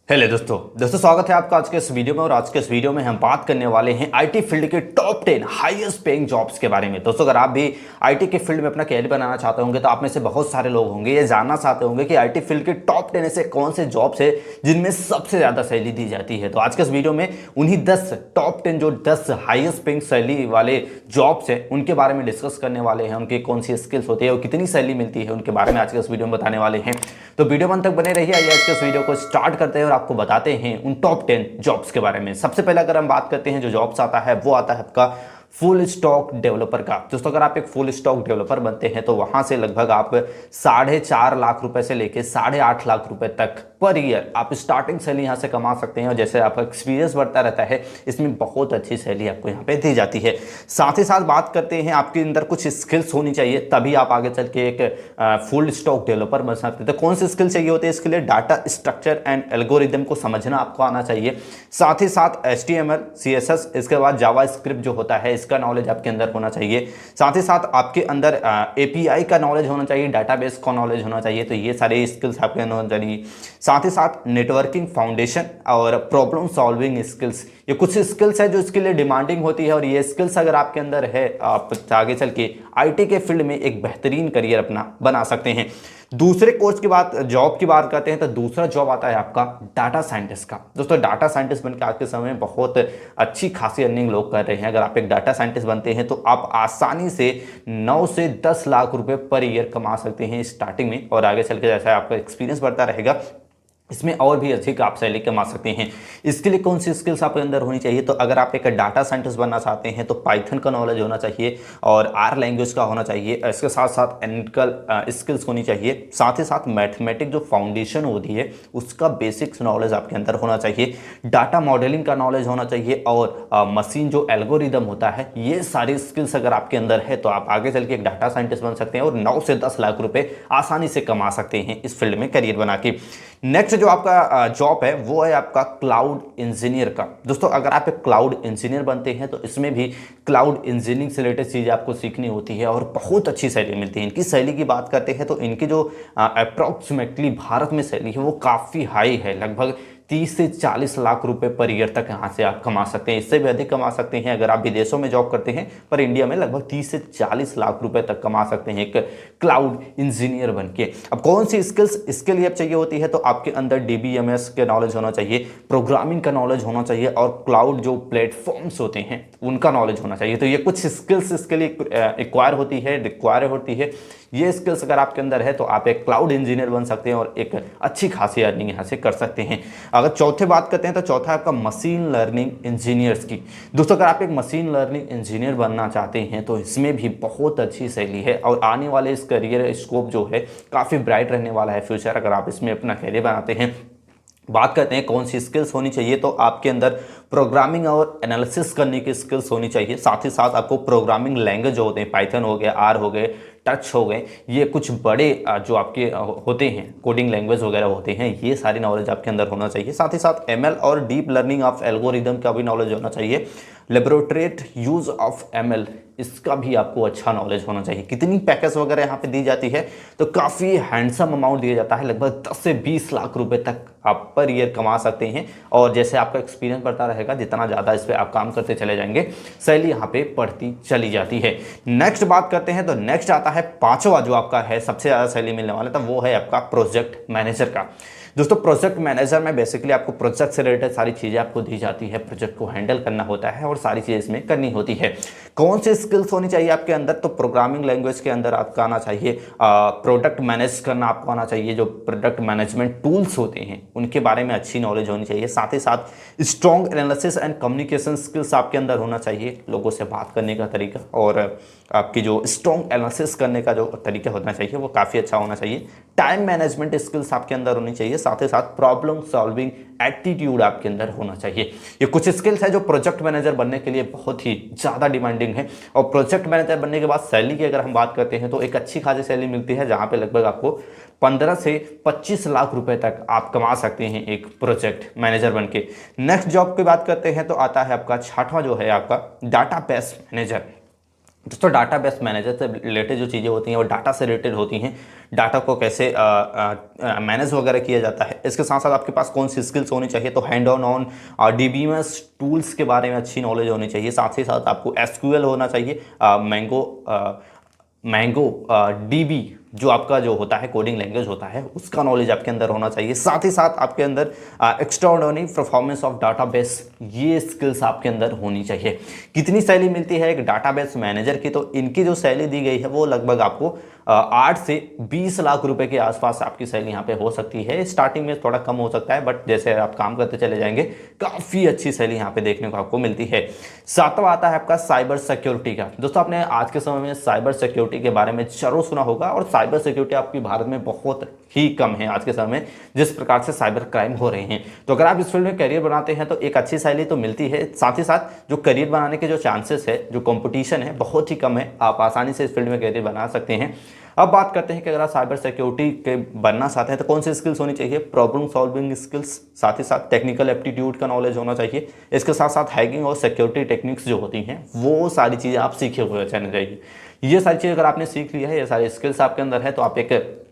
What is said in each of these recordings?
Hello दोस्तों स्वागत है आपका आज के इस वीडियो में। और आज के इस वीडियो में हम बात करने वाले हैं आईटी फील्ड के टॉप 10 हाईएस्ट पेइंग जॉब्स के बारे में। दोस्तों अगर आप भी आईटी के फील्ड में अपना कैरियर बनाना चाहते होंगे तो आप में से बहुत सारे लोग होंगे ये जानना चाहते होंगे कि आईटी फील्ड के टॉप 10 ऐसे कौन से जॉब्स है जिनमें सबसे ज़्यादा सैलरी दी जाती है। तो आज के इस वीडियो में उन्हीं 10 टॉप 10 जो 10 हाईएस्ट पेइंग सैलरी वाले जॉब्स है उनके बारे में डिस्कस करने वाले हैं। उनकी कौन सी स्किल्स होती है और कितनी सैलरी मिलती है उनके बारे में आज के इस वीडियो में बताने वाले हैं। तो वीडियो अंत तक बने रहिए। आइए आज के इस वीडियो को स्टार्ट करते हैं और आपको बताते हैं उन टॉप 10 जॉब्स के बारे में। सबसे पहले अगर हम बात करते हैं जो जॉब्स आता है वो आता है आपका फुल स्टॉक डेवलपर का। दोस्तों अगर आप एक फुल स्टॉक डेवलपर बनते हैं तो वहां से लगभग आप 4.5 लाख रुपए से लेकर 8.5 लाख रुपए तक पर ईयर आप स्टार्टिंग सैलरी यहां से कमा सकते हैं। और जैसे आपका एक्सपीरियंस बढ़ता रहता है इसमें बहुत अच्छी सैलरी आपको यहाँ पे दी जाती है। साथ ही साथ बात करते हैं आपके अंदर कुछ स्किल्स होनी चाहिए तभी आप आगे चल के एक फुल स्टॉक डेवलपर बन सकते हैं। तो कौन सी स्किल चाहिए होती है इसके लिए? डाटा स्ट्रक्चर एंड एल्गोरिदम को समझना आपको आना चाहिए। साथ ही साथ HTML CSS इसके बाद जावा स्क्रिप्ट जो होता है इसका नॉलेज आपके अंदर होना चाहिए। साथ ही साथ आपके अंदर API का नॉलेज होना चाहिए, डाटाबेस का नॉलेज होना चाहिए। तो ये सारे स्किल्स आपके अंदर होना चाहिए। साथ ही साथ नेटवर्किंग फाउंडेशन और प्रॉब्लम सॉल्विंग स्किल्स, ये कुछ स्किल्स है जो इसके लिए डिमांडिंग होती है। और ये स्किल्स अगर आपके अंदर है आप आगे चल के आईटी के फील्ड में एक बेहतरीन करियर अपना बना सकते हैं। दूसरे कोर्स की बात, जॉब की बात करते हैं तो दूसरा जॉब आता है आपका डाटा साइंटिस्ट का। दोस्तों डाटा साइंटिस्ट बनकर आज के समय में बहुत अच्छी खासी अर्निंग लोग कर रहे हैं। अगर आप एक डाटा साइंटिस्ट बनते हैं तो आप आसानी से 9 से 10 लाख रुपए पर ईयर कमा सकते हैं स्टार्टिंग में। और आगे चल के जैसा आपका एक्सपीरियंस बढ़ता रहेगा इसमें और भी अच्छी आप सैलरी कमा सकते हैं। इसके लिए कौन सी स्किल्स आपके अंदर होनी चाहिए? तो अगर आप एक डाटा साइंटिस्ट बनना चाहते हैं तो पाइथन का नॉलेज होना चाहिए और R लैंग्वेज का होना चाहिए। इसके साथ साथ एनालिटिकल स्किल्स होनी चाहिए। साथ ही साथ मैथमेटिक जो फाउंडेशन होती है उसका बेसिक्स नॉलेज आपके अंदर होना चाहिए। डाटा मॉडलिंग का नॉलेज होना चाहिए और मशीन जो एल्गोरिदम होता है, ये सारी स्किल्स अगर आपके अंदर है तो आप आगे चल के एक डाटा साइंटिस्ट बन सकते हैं और 9 से 10 लाख रुपए आसानी से कमा सकते हैं इस फील्ड में करियर बना के। नेक्स्ट जो आपका जॉब है वो है आपका क्लाउड इंजीनियर का। दोस्तों अगर आप एक क्लाउड इंजीनियर बनते हैं तो इसमें भी क्लाउड इंजीनियरिंग से रिलेटेड चीज़ें आपको सीखनी होती है और बहुत अच्छी सैलरी मिलती है। इनकी सैलरी की बात करते हैं तो इनकी जो अप्रॉक्सीमेटली भारत में सैलरी है वो काफ़ी हाई है। लगभग 30 से 40 लाख रुपए पर ईयर तक यहाँ से आप कमा सकते हैं। इससे भी अधिक कमा सकते हैं अगर आप विदेशों में जॉब करते हैं, पर इंडिया में लगभग 30 से 40 लाख रुपए तक कमा सकते हैं एक क्लाउड इंजीनियर बन के। अब कौन सी स्किल्स इसके लिए अब चाहिए होती है? तो आपके अंदर DBMS के नॉलेज होना चाहिए, प्रोग्रामिंग का नॉलेज होना चाहिए और क्लाउड जो प्लेटफॉर्म्स होते हैं उनका नॉलेज होना चाहिए। तो ये कुछ स्किल्स इसके लिए रिक्वायर होती है। ये स्किल्स अगर आपके अंदर है तो आप एक क्लाउड इंजीनियर बन सकते हैं और एक अच्छी खासी अर्निंग यहाँ से कर सकते हैं। अगर चौथे बात करते हैं तो चौथा है आपका मशीन लर्निंग इंजीनियर्स की। दोस्तों अगर आप एक मशीन लर्निंग इंजीनियर बनना चाहते हैं तो इसमें भी बहुत अच्छी सैलरी है और आने वाले इस करियर स्कोप जो है काफ़ी ब्राइट रहने वाला है फ्यूचर अगर आप इसमें अपना करियर बनाते हैं। बात करते हैं कौन सी स्किल्स होनी चाहिए, तो आपके अंदर प्रोग्रामिंग और एनालिसिस करने की स्किल्स होनी चाहिए। साथ ही साथ आपको प्रोग्रामिंग लैंग्वेज जो होते हैं, पाइथन हो गए, R हो गए, टच हो गए, ये कुछ बड़े जो आपके होते हैं कोडिंग लैंग्वेज वगैरह होते हैं, ये सारी नॉलेज आपके अंदर होना चाहिए। साथ ही साथ ML और डीप लर्निंग ऑफ एल्गोरिदम का भी नॉलेज होना चाहिए। लेबोरेटरी यूज ऑफ ML इसका भी आपको अच्छा नॉलेज होना चाहिए। कितनी पैकेज वगैरह यहाँ पे दी जाती है? तो काफ़ी हैंडसम अमाउंट दिया जाता है, लगभग 10 से 20 लाख रुपए तक आप पर ईयर कमा सकते हैं। और जैसे आपका एक्सपीरियंस बढ़ता रहेगा, जितना ज़्यादा इस पर आप काम करते चले जाएंगे, सैलरी यहाँ पे बढ़ती चली जाती है। नेक्स्ट बात करते हैं तो नेक्स्ट आता है पांचवा जो आपका है सबसे ज़्यादा सैलरी मिलने वाला, तो वो है आपका प्रोजेक्ट मैनेजर का। दोस्तों प्रोजेक्ट मैनेजर में बेसिकली आपको प्रोजेक्ट से रिलेटेड सारी चीज़ें आपको दी जाती है, प्रोजेक्ट को हैंडल करना होता है और सारी चीज़ें इसमें करनी होती है। कौन सी स्किल्स होनी चाहिए आपके अंदर? तो प्रोग्रामिंग लैंग्वेज के अंदर आपका आना चाहिए, प्रोडक्ट मैनेज करना आपको आना चाहिए, जो प्रोडक्ट मैनेजमेंट टूल्स होते हैं उनके बारे में अच्छी नॉलेज होनी चाहिए। साथ ही साथ strong analysis and communication skills आपके अंदर होना चाहिए, लोगों से बात करने का तरीका और आपकी जो स्ट्रॉन्ग एनालिसिस करने का जो तरीका होना चाहिए वो काफ़ी अच्छा होना चाहिए। टाइम मैनेजमेंट स्किल्स आपके अंदर होनी चाहिए। साथ ही साथ प्रॉब्लम सॉल्विंग एटीट्यूड आपके अंदर होना चाहिए। ये कुछ स्किल्स है जो प्रोजेक्ट मैनेजर बनने के लिए बहुत ही ज़्यादा डिमांडिंग है। और प्रोजेक्ट मैनेजर बनने के बाद सैलरी की अगर हम बात करते हैं तो एक अच्छी खासी सैलरी मिलती है, जहाँ पे लगभग आपको 15 से 25 लाख रुपए तक आप कमा सकते हैं एक प्रोजेक्ट मैनेजर बन के। नेक्स्ट जॉब की बात करते हैं तो आता है आपका छठवां जो है आपका डाटाबेस मैनेजर। दोस्तों डाटाबेस मैनेजर से रिलेटेड जो चीज़ें होती हैं वो डाटा से रिलेटेड होती हैं। डाटा को कैसे मैनेज वगैरह किया जाता है, इसके साथ साथ आपके पास कौन सी स्किल्स होनी चाहिए, तो हैंड ऑन डीबीएमएस टूल्स के बारे में अच्छी नॉलेज होनी चाहिए। साथ ही साथ आपको एसक्यूएल होना चाहिए, मैंगो डीबी जो आपका जो होता है कोडिंग लैंग्वेज होता है उसका नॉलेज आपके अंदर होना चाहिए। साथ ही साथ आपके अंदर एक्स्ट्राऑर्डिनरी परफॉर्मेंस ऑफ डाटाबेस, ये स्किल्स आपके अंदर होनी चाहिए। कितनी सैलरी मिलती है एक डाटाबेस मैनेजर की, तो इनकी जो सैलरी दी गई है वो लगभग आपको 8 से 20 लाख रुपए के आसपास आपकी सैलरी यहाँ पे हो सकती है। स्टार्टिंग में थोड़ा कम हो सकता है, बट जैसे आप काम करते चले जाएंगे काफ़ी अच्छी सैलरी यहाँ पे देखने को आपको मिलती है। सातवां आता है आपका साइबर सिक्योरिटी का। दोस्तों आपने आज के समय में साइबर सिक्योरिटी के बारे में जरूर सुना होगा, और साइबर सिक्योरिटी आपकी भारत में बहुत ही कम है आज के समय में, जिस प्रकार से साइबर क्राइम हो रहे हैं। तो अगर आप इस फील्ड में करियर बनाते हैं तो एक अच्छी सैलरी तो मिलती है, साथ ही साथ जो करियर बनाने के जो चांसेस है, जो कंपटीशन है बहुत ही कम है, आप आसानी से इस फील्ड में करियर बना सकते हैं। अब बात करते हैं कि अगर आप साइबर सिक्योरिटी के बनना चाहते हैं तो कौन सी स्किल्स होनी चाहिए। प्रॉब्लम सॉल्विंग स्किल्स, साथ ही साथ टेक्निकल एप्टीट्यूड का नॉलेज होना चाहिए। इसके साथ साथ हैकिंग और सिक्योरिटी टेक्निक्स जो होती हैं वो सारी चीज़ें आप सीखे हुए रहने चाहिए। ये सारी चीज़ अगर आपने सीख लिया है, ये सारी स्किल्स आपके अंदर है, तो आप एक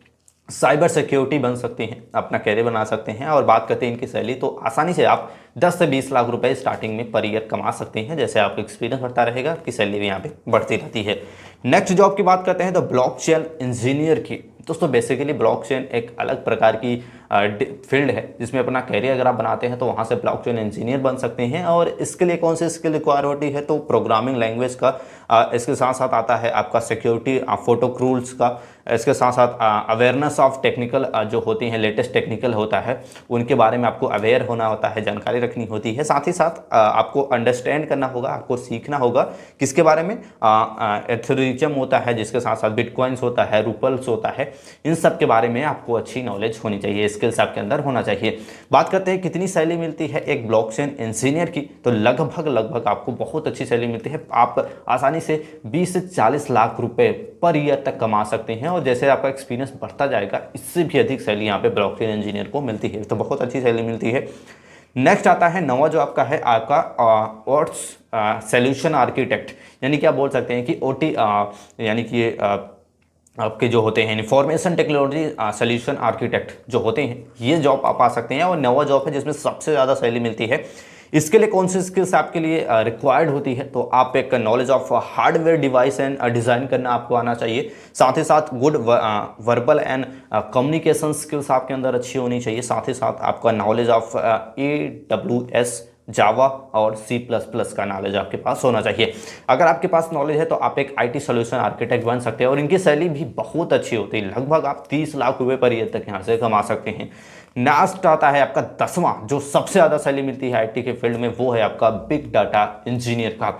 साइबर सिक्योरिटी बन सकते हैं, अपना कैरियर बना सकते हैं। और बात करते हैं इनकी सैलरी, तो आसानी से आप 10 से 20 लाख रुपए स्टार्टिंग में पर ईयर कमा सकते हैं। जैसे आपका एक्सपीरियंस बढ़ता रहेगा आपकी सैलरी भी यहाँ पे बढ़ती रहती है। नेक्स्ट जॉब की बात करते हैं तो ब्लॉकचेन इंजीनियर की। दोस्तों बेसिकली ब्लॉकचेन एक अलग प्रकार की फील्ड है जिसमें अपना कैरियर अगर आप बनाते हैं तो वहाँ से ब्लॉकचेन इंजीनियर बन सकते हैं। और इसके लिए कौन सी स्किल रिक्वायर होती है, तो प्रोग्रामिंग लैंग्वेज का, इसके साथ साथ आता है आपका सिक्योरिटी फोटो रूल्स का, इसके साथ साथ अवेयरनेस ऑफ टेक्निकल जो होती हैं, लेटेस्ट टेक्निकल होता है उनके बारे में आपको अवेयर होना होता है, जानकारी रखनी होती है। साथ ही साथ आपको अंडरस्टैंड करना होगा, आपको सीखना होगा किसके बारे में, एथेरियम होता है, जिसके साथ साथ बिटकॉइंस होता है, रूपल्स होता है, इन सब के बारे में आपको अच्छी नॉलेज होनी चाहिए, स्किल्स आपके अंदर होना चाहिए। बात करते हैं कितनी सैलरी मिलती है एक ब्लॉकचेन इंजीनियर की, तो लगभग आपको बहुत अच्छी सैलरी मिलती है। आप आसानी से 20 से 40 लाख रुपए पर ईयर तक कमा सकते हैं। और जैसे आपका एक्सपीरियंस बढ़ता जाएगा इससे भी अधिक सैलरी यहाँ पे ब्लॉकचेन इंजीनियर को मिलती है, तो बहुत अच्छी सैलरी मिलती है। नेक्स्ट आता है नवा जो आपका है आपका ओट्स सॉल्यूशन आर्किटेक्ट, यानी कि आप बोल सकते हैं कि ओटी यानी कि आपके जो होते हैं इंफॉर्मेशन टेक्नोलॉजी सॉल्यूशन आर्किटेक्ट जो होते हैं, ये जॉब आप पा सकते हैं। और नवा जॉब है जिसमें सबसे ज़्यादा सैलरी मिलती है। इसके लिए कौन सी स्किल्स आपके लिए रिक्वायर्ड होती है, तो आप एक knowledge of hardware device and design करना आपको आना चाहिए। साथ ही साथ good verbal and communication skills आपके अंदर अच्छी होनी चाहिए। साथ ही साथ आपका नॉलेज ऑफ AWS, जावा और C++ का नॉलेज आपके पास होना चाहिए। अगर आपके पास नॉलेज है तो आप एक IT सॉल्यूशन आर्किटेक्ट बन सकते हैं। और इनकी सैलरी भी बहुत अच्छी होती है, लगभग आप 30 लाख रुपए पर ईयर तक यहाँ से कमा सकते हैं। नेक्स्ट आता है आपका 10वां, जो सबसे ज़्यादा सैलरी मिलती है IT के फील्ड में, वो है आपका बिग डाटा इंजीनियर का।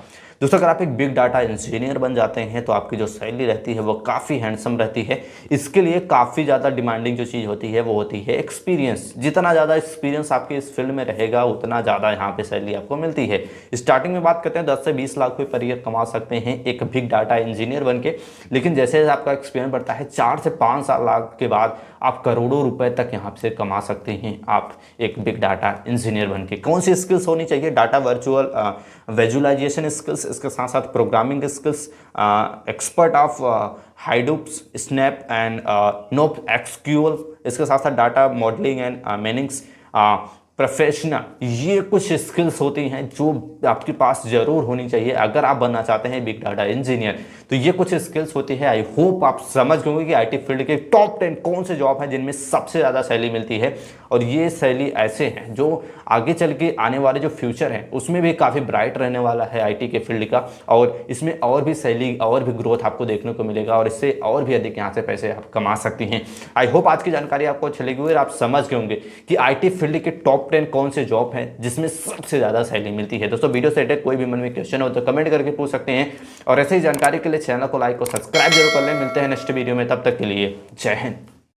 दोस्तों अगर आप एक बिग डाटा इंजीनियर बन जाते हैं तो आपकी जो सैलरी रहती है वो काफ़ी हैंडसम रहती है। इसके लिए काफ़ी ज़्यादा डिमांडिंग जो चीज़ होती है वो होती है एक्सपीरियंस। जितना ज़्यादा एक्सपीरियंस आपके इस फील्ड में रहेगा उतना ज़्यादा यहाँ पे सैलरी आपको मिलती है। स्टार्टिंग में बात करते हैं 10 से 20 लाख रुपये पर ईयर कमा सकते हैं एक बिग डाटा इंजीनियर बन के। लेकिन जैसे आपका एक्सपीरियंस बढ़ता है 4 से 5 लाख के बाद आप करोड़ों रुपए तक यहाँ से कमा सकते हैं आप एक बिग डाटा इंजीनियर बन के। कौन सी स्किल्स होनी चाहिए, डाटा वर्चुअल विजुअलाइजेशन स्किल्स, इसके साथ साथ programming skills, expert of Hadoops, snap and no SQL, इसके साथ साथ data modelling and meanings, professional, ये कुछ स्किल्स होती हैं जो आपके पास ज़रूर होनी चाहिए अगर आप बनना चाहते हैं बिग डाटा इंजीनियर। तो ये कुछ स्किल्स होती है। आई होप आप समझ गए होंगे कि IT फील्ड के टॉप 10 कौन से जॉब हैं जिनमें सबसे ज़्यादा सैलरी मिलती है। और ये सैलरी ऐसे हैं जो आगे चल के आने वाले जो फ्यूचर हैं उसमें भी काफ़ी ब्राइट रहने वाला है IT के फील्ड का। और इसमें और भी सैलरी और भी ग्रोथ आपको देखने को मिलेगा और इससे और भी अधिक यहाँ से पैसे आप कमा सकती हैं। आई होप आज की जानकारी आपको अच्छी लगी और आप समझ गए होंगे कि IT फील्ड के टॉप 10 कौन से जॉब हैं जिसमें सबसे ज़्यादा सैलरी मिलती है। दोस्तों वीडियो से रिलेटेड कोई भी मन में क्वेश्चन हो तो कमेंट करके पूछ सकते हैं। और ऐसे ही जानकारी के लिए चैनल को लाइक और सब्सक्राइब जरूर कर लें। मिलते हैं नेक्स्ट वीडियो में, तब तक के लिए जय हिंद।